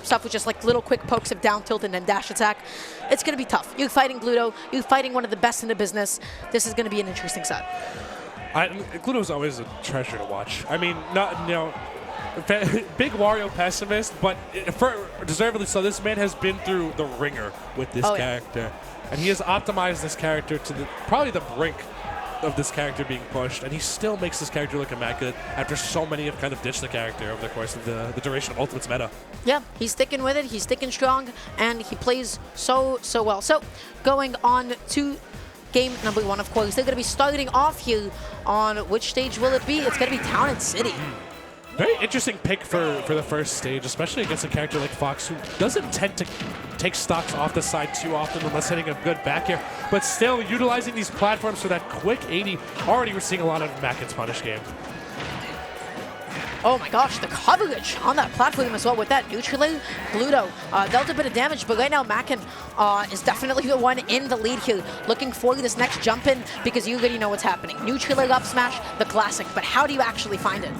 up stuff with just like little quick pokes of down tilt and then dash attack. It's going to be tough. You're fighting Gluto. You're fighting one of the best in the business. This is going to be an interesting set. Gluto's always a treasure to watch. I mean, big Wario pessimist, but deservedly so. This man has been through the ringer with this character, and he has optimized this character to probably the brink of this character being pushed, and he still makes this character look immaculate after so many have kind of ditched the character over the course of the duration of Ultimate's meta. Yeah, he's sticking with it, he's sticking strong, and he plays so well. So, going on to game number 1, of course, they're going to be starting off here on which stage will it be? It's going to be Town and City. Very interesting pick for the first stage, especially against a character like Fox, who doesn't tend to take stocks off the side too often unless hitting a good back air, but still utilizing these platforms for that quick 80. Already we're seeing a lot of Makken's punish game. Oh my gosh, the coverage on that platform as well with that neutral air. Gluto dealt a bit of damage, but right now Makken is definitely the one in the lead here. Looking for this next jump in because you already know what's happening. Neutral air up smash, the classic, but how do you actually find it?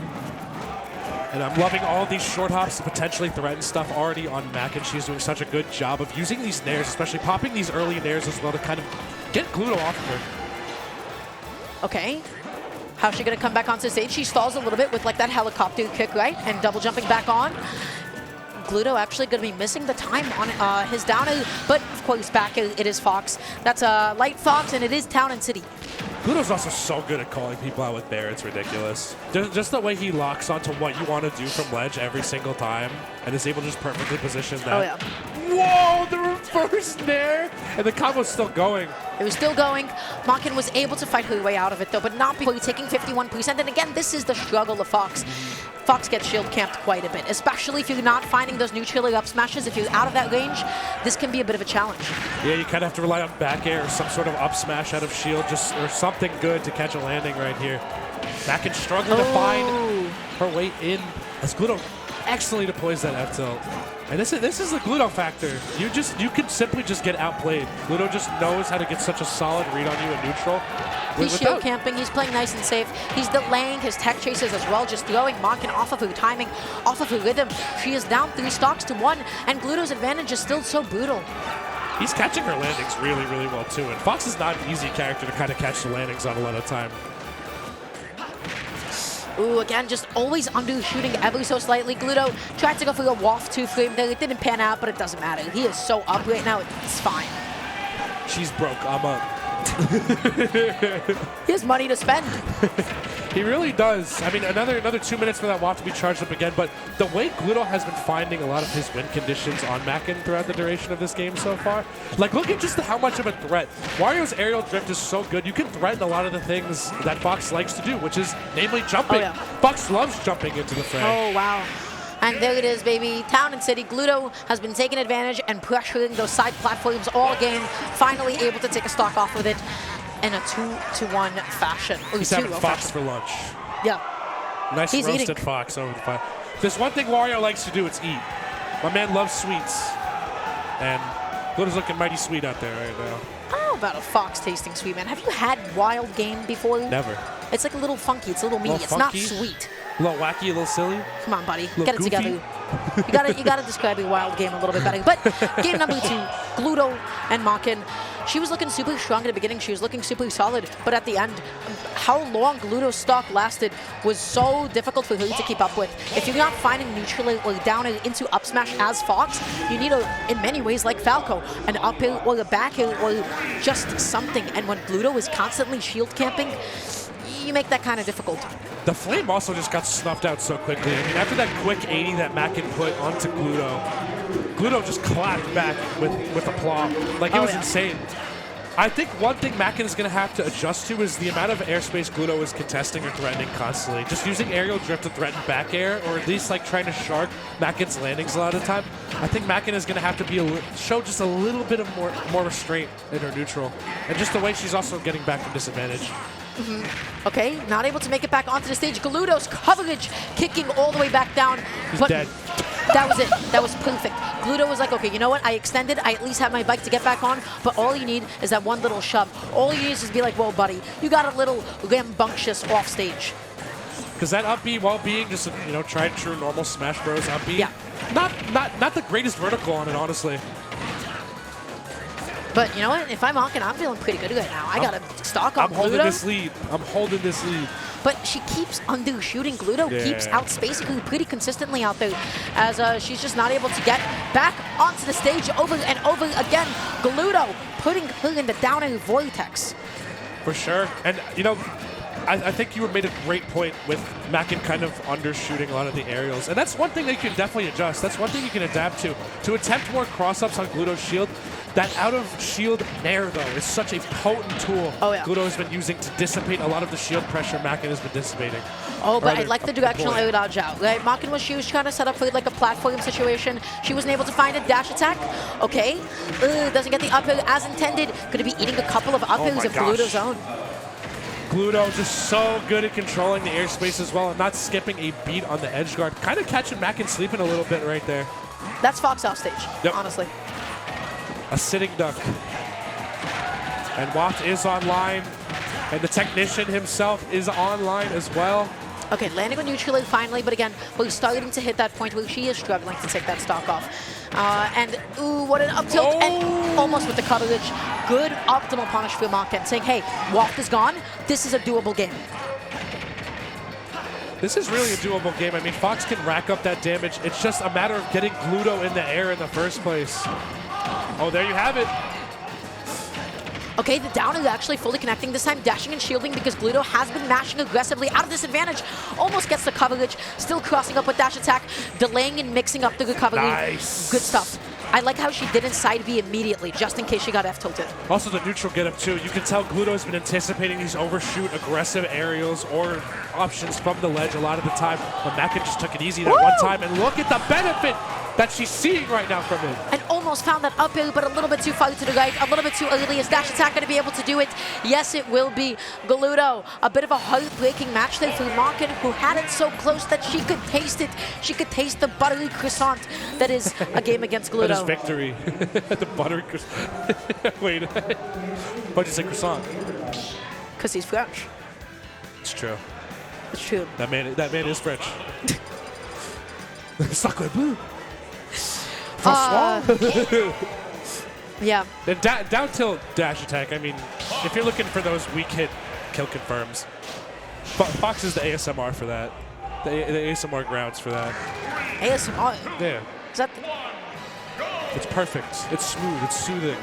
And I'm loving all these short hops to potentially threaten stuff already on Makken. She's doing such a good job of using these nairs, especially popping these early nairs as well to kind of get Gluto off of her. Okay. How's she going to come back onto stage? She stalls a little bit with like that helicopter kick, right? And double jumping back on. Gluto actually going to be missing the time on his down air, but of course back air, it is Fox. That's a light Fox, and it is Town and City. Gluto's also so good at calling people out with Bear, it's ridiculous. Just the way he locks onto what you want to do from ledge every single time and is able to just perfectly position that. Oh, yeah. Whoa, the reverse there! And the combo's still going. It was still going. Makken was able to fight her way out of it, though, but not before taking 51%. And again, this is the struggle of Fox. Fox gets shield camped quite a bit, especially if you're not finding those neutral up smashes. If you're out of that range, this can be a bit of a challenge. Yeah, you kind of have to rely on back air or some sort of up smash out of shield, or something good to catch a landing right here. Makken struggling to find her way in as Gluto excellently deploys that F tilt. And this is the Gluto factor. You can simply just get outplayed. Gluto just knows how to get such a solid read on you in neutral. He's shield camping, he's playing nice and safe. He's delaying his tech chases as well, just throwing Makken off of her timing, off of her rhythm. She is down 3 stocks to 1, and Gluto's advantage is still so brutal. He's catching her landings really, really well too. And Fox is not an easy character to kind of catch the landings on a lot of time. Ooh, again, just always undershooting ever so slightly. Gluto tried to go for a waft 2 frame there. It didn't pan out, but it doesn't matter. He is so up right now, it's fine. She's broke, I'm up. He has money to spend. He really does. I mean, another 2 minutes for that waft to be charged up again, but the way Gluto has been finding a lot of his win conditions on Makken throughout the duration of this game so far, like look at just how much of a threat. Wario's aerial drift is so good, you can threaten a lot of the things that Fox likes to do, which is namely jumping. Oh, yeah. Fox loves jumping into the fray. Oh, wow. And there it is, baby. Town and City. Gluto has been taking advantage and pressuring those side platforms all game, finally able to take a stock off with it in a 2-to-1 fashion. He's having Fox for lunch. Yeah. Nice roasted Fox over the fire. There's one thing Wario likes to do, it's eat. My man loves sweets. And Gluto's looking mighty sweet out there right now. How about a Fox tasting sweet, man? Have you had Wild Game before? Never. It's like a little funky. It's a little meaty. It's not sweet. A little wacky, a little silly. Come on, buddy. Get it together. You gotta describe your Wild Game a little bit better. But game number 2, Gluto and Makken. She was looking super strong at the beginning. She was looking super solid. But at the end, how long Gluto's stock lasted was so difficult for her to keep up with. If you're not finding neutral or down into up smash as Fox, you need in many ways like Falco, an up air or a back air or just something. And when Gluto is constantly shield camping, you make that kind of difficult. The flame also just got snuffed out so quickly. I mean, after that quick 80 that Makken put onto Gluto just clapped back with aplomb. Like, it was insane. I think one thing Makken is going to have to adjust to is the amount of airspace Gluto is contesting or threatening constantly. Just using aerial drift to threaten back air, or at least like trying to shark Macken's landings a lot of the time. I think Makken is going to have to show just a little bit of more restraint in her neutral. And just the way she's also getting back from disadvantage. Okay, not able to make it back onto the stage. Gluto's coverage kicking all the way back down. He's dead. That was it. That was perfect. Gluto was like, okay, you know what? I extended. I at least have my bike to get back on. But all you need is that one little shove. All you need is to be like, whoa, buddy, you got a little rambunctious off stage. Because that up B, while being just a tried and true normal Smash Bros. Up B, Not the greatest vertical on it, honestly. But you know what? If I'm Makken, I'm feeling pretty good right now. I got a stock on I'm holding Gluto. this lead. I'm holding this lead. But she keeps undershooting. Gluto keeps outspacing her pretty consistently out there, as she's just not able to get back onto the stage over and over again. Gluto putting her in the down air vortex. For sure. And, you know, I think you made a great point with Makken kind of undershooting a lot of the aerials. And that's one thing that you can definitely adjust. That's one thing you can adapt to. To attempt more cross-ups on Gluto's shield, that out-of-shield nair, though, is such a potent tool Gluto has been using to dissipate a lot of the shield pressure Makken has been dissipating. Oh, but I like the directional air dodge out. Right? Makken was trying to set up for like a platform situation. She wasn't able to find a dash attack. Okay. Doesn't get the up air as intended. Going to be eating a couple of up airs of Gluto's own. Gluto just so good at controlling the airspace as well and not skipping a beat on the edge guard. Kind of catching Makken sleeping a little bit right there. That's Fox off stage, honestly. A sitting duck. And Watt is online. And the technician himself is online as well. Okay, landing on neutral air finally, but again, we're starting to hit that point where she is struggling to take that stock off. Ooh, what an up tilt, and almost with the coverage. Good optimal punish for Makken, saying, hey, Watt is gone. This is a doable game. This is really a doable game. I mean, Fox can rack up that damage. It's just a matter of getting Gluto in the air in the first place. Oh, there you have it. Okay, the down is actually fully connecting this time, dashing and shielding because Gluto has been mashing aggressively out of disadvantage. Almost gets the coverage, still crossing up with dash attack, delaying and mixing up the recovery. Nice. Good stuff. I like how she didn't side B immediately, just in case she got F-tilted. Also the neutral get up too. You can tell Gluto has been anticipating these overshoot aggressive aerials or options from the ledge a lot of the time. But Makken just took it easy that one time, and look at the benefit that she's seeing right now from it. And almost found that up air, but a little bit too far to the right, a little bit too early. Is dash attack going to be able to do it? Yes, it will be. Gluto, a bit of a heartbreaking match there for Makken, who had it so close that she could taste it. She could taste the buttery croissant that is a game against Gluto. That is victory. The buttery croissant. Wait, why'd you say croissant? Because he's French. It's true. It's true. That man is French. Sacre bleu. Yeah. The down tilt dash attack, I mean, if you're looking for those weak hit kill confirms, Fox is the ASMR for that. The ASMR grounds for that. ASMR? Yeah. Is that It's perfect. It's smooth. It's soothing.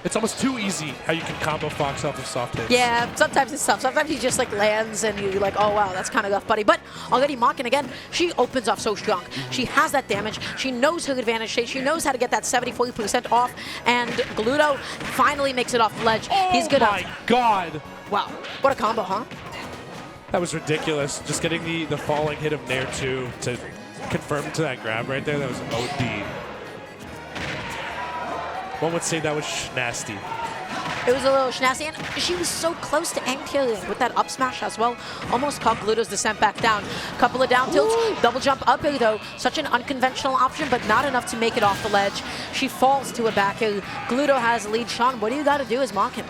It's almost too easy how you can combo Fox off of soft hits. Yeah, sometimes it's tough. Sometimes he just like lands and you're like, oh wow, that's kind of rough, buddy. But already Makken again, she opens off so strong. She has that damage. She knows her advantage state. She knows how to get that 74% off. And Gluto finally makes it off the ledge. He's good. Oh my God. Wow, what a combo, huh? That was ridiculous. Just getting the falling hit of Nair 2 to confirm to that grab right there. That was OD. One would say that was nasty. It was a little nasty, and she was so close to end killing with that up smash as well. Almost caught Gluto's descent back down. Couple of down tilts, double jump up air though. Such an unconventional option, but not enough to make it off the ledge. She falls to a back air. Gluto has lead. Sean, what do you got to do as Makken?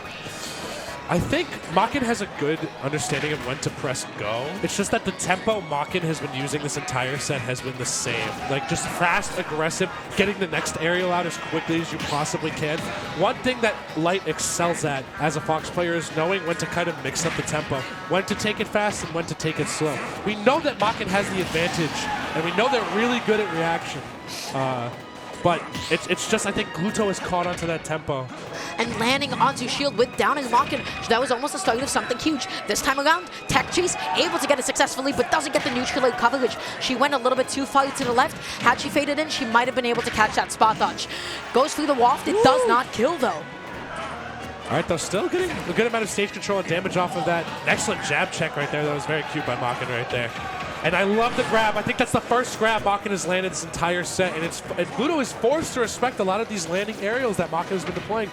I think Makken has a good understanding of when to press go. It's just that the tempo Makken has been using this entire set has been the same. Like just fast, aggressive, getting the next aerial out as quickly as you possibly can. One thing that Light excels at as a Fox player is knowing when to kind of mix up the tempo, when to take it fast and when to take it slow. We know that Makken has the advantage, and we know they're really good at reaction. But it's just, I think Gluto has caught onto that tempo. And landing onto shield with downing Makken. That was almost the start of something huge. This time around, Tech Chase able to get it successfully, but doesn't get the neutral air coverage. She went a little bit too far to the left. Had she faded in, she might have been able to catch that spot dodge. Goes through the waft. It does not kill, though. All right, though, still getting a good amount of stage control and damage off of that. Excellent jab check right there. That was very cute by Makken right there. And I love the grab. I think that's the first grab Makken has landed this entire set. And Gluto is forced to respect a lot of these landing aerials that Makken has been deploying.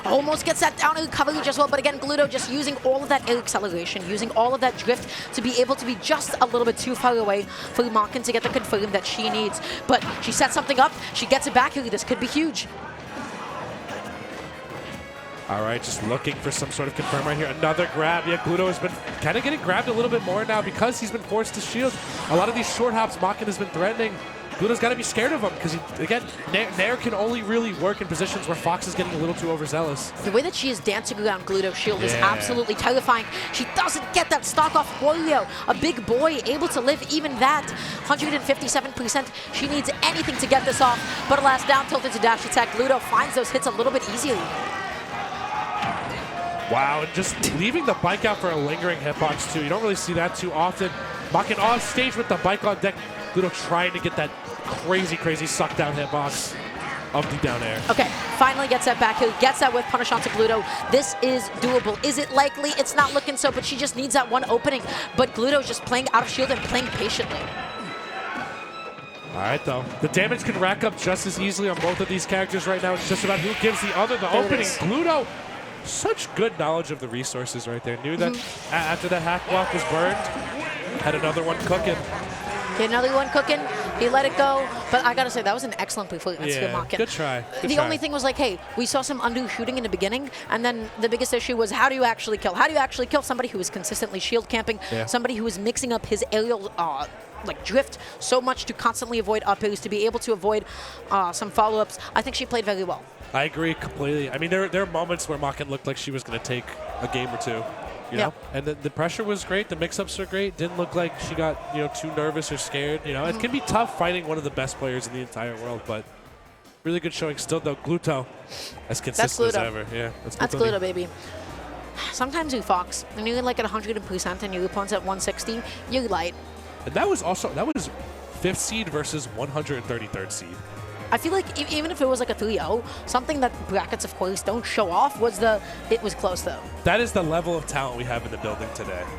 Almost gets that down air coverage as well, but again, Gluto just using all of that air acceleration, using all of that drift to be able to be just a little bit too far away for Makken to get the confirm that she needs. But she sets something up, she gets it back here. This could be huge. All right, just looking for some sort of confirm right here. Another grab. Yeah, Gluto has been kind of getting grabbed a little bit more now because he's been forced to shield. A lot of these short hops Makken has been threatening. Gluto's got to be scared of him because, again, Nair can only really work in positions where Fox is getting a little too overzealous. The way that she is dancing around Gluto's shield is absolutely terrifying. She doesn't get that stock off Wario. A big boy able to live even that. 157%. She needs anything to get this off. But alas, down tilted to dash attack. Gluto finds those hits a little bit easier. Wow, and just leaving the bike out for a lingering hitbox, too. You don't really see that too often. Makken off stage with the bike on deck. Gluto trying to get that crazy, crazy suck down hitbox of the down air. Okay, finally gets that back hill, gets that with punish onto Gluto. This is doable. Is it likely? It's not looking so, but she just needs that one opening. But Gluto's just playing out of shield and playing patiently. All right, though. The damage can rack up just as easily on both of these characters right now. It's just about who gives the other the opening. Gluto, such good knowledge of the resources right there. Knew that after the hack block was burned, had another one cooking. Get another one cooking. He let it go. But I got to say, that was an excellent performance. Yeah, Makken. good try. The only thing was like, hey, we saw some undo shooting in the beginning, and then the biggest issue was how do you actually kill? How do you actually kill somebody who is consistently shield camping, somebody who is mixing up his aerial like drift so much to constantly avoid up airs, to be able to avoid some follow-ups. I think she played very well. I agree completely. I mean, there are moments where Makken looked like she was going to take a game or two. You know? And the pressure was great. The mix-ups are great. Didn't look like she got too nervous or scared. It can be tough fighting one of the best players in the entire world, but really good showing still, though. Gluto, as consistent as ever. Yeah, that's Gluto, baby. Sometimes you Fox, and you're like at 100% and your opponent's at 160, you're light. And that was 5th seed versus 133rd seed. I feel like even if it was like a 3-0, something that brackets, of course, don't show off was it was close, though. That is the level of talent we have in the building today. Yeah.